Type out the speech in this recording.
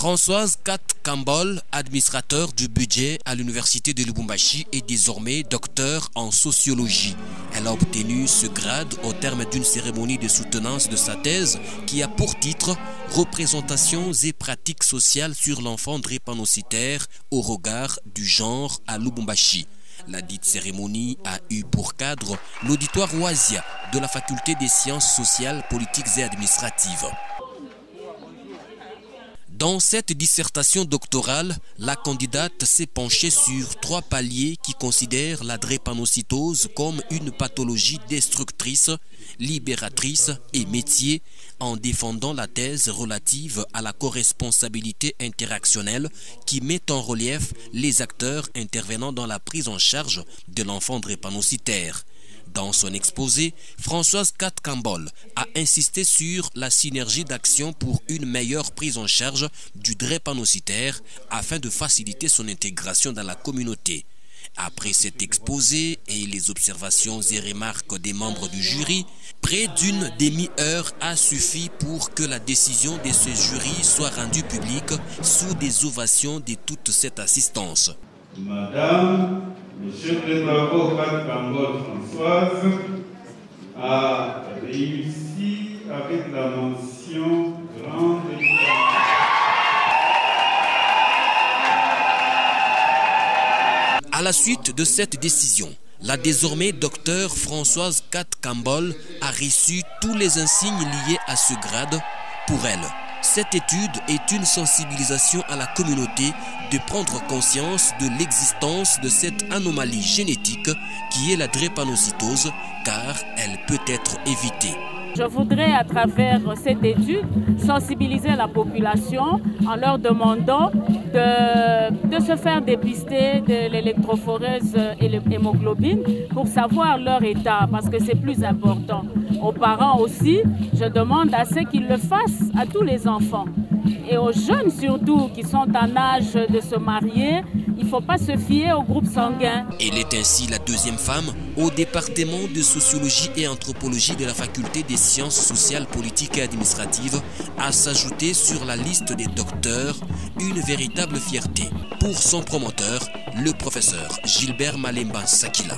Françoise Kat Kambol, administrateur du budget à l'université de Lubumbashi, est désormais docteur en sociologie. Elle a obtenu ce grade au terme d'une cérémonie de soutenance de sa thèse qui a pour titre « Représentations et pratiques sociales sur l'enfant drépanocytaire au regard du genre à Lubumbashi ». La dite cérémonie a eu pour cadre l'auditoire Oasia de la faculté des sciences sociales, politiques et administratives. Dans cette dissertation doctorale, la candidate s'est penchée sur 3 paliers qui considèrent la drépanocytose comme une pathologie destructrice, libératrice et métier, en défendant la thèse relative à la corresponsabilité interactionnelle qui met en relief les acteurs intervenant dans la prise en charge de l'enfant drépanocytaire. Dans son exposé, Françoise Kat Kambol a insisté sur la synergie d'action pour une meilleure prise en charge du drépanocytaire afin de faciliter son intégration dans la communauté. Après cet exposé et les observations et remarques des membres du jury, près d'une demi-heure a suffi pour que la décision de ce jury soit rendue publique sous des ovations de toute cette assistance. Madame, le chef de travaux Kat Kambol Françoise a réussi avec la mention grande. À la suite de cette décision, la désormais docteure Françoise Kat Kambol a reçu tous les insignes liés à ce grade. Pour elle, cette étude est une sensibilisation à la communauté de prendre conscience de l'existence de cette anomalie génétique qui est la drépanocytose, car elle peut être évitée. Je voudrais, à travers cette étude, sensibiliser la population en leur demandant de se faire dépister de l'électrophorèse et l'hémoglobine pour savoir leur état, parce que c'est plus important. Aux parents aussi, je demande à ceux qu'ils le fassent, à tous les enfants. Et aux jeunes surtout, qui sont en âge de se marier, il ne faut pas se fier au groupe sanguin. Elle est ainsi la 2e femme au département de sociologie et anthropologie de la faculté des sciences sociales, politiques et administratives à s'ajouter sur la liste des docteurs, une véritable fierté pour son promoteur, le professeur Gilbert Malemba Sakila.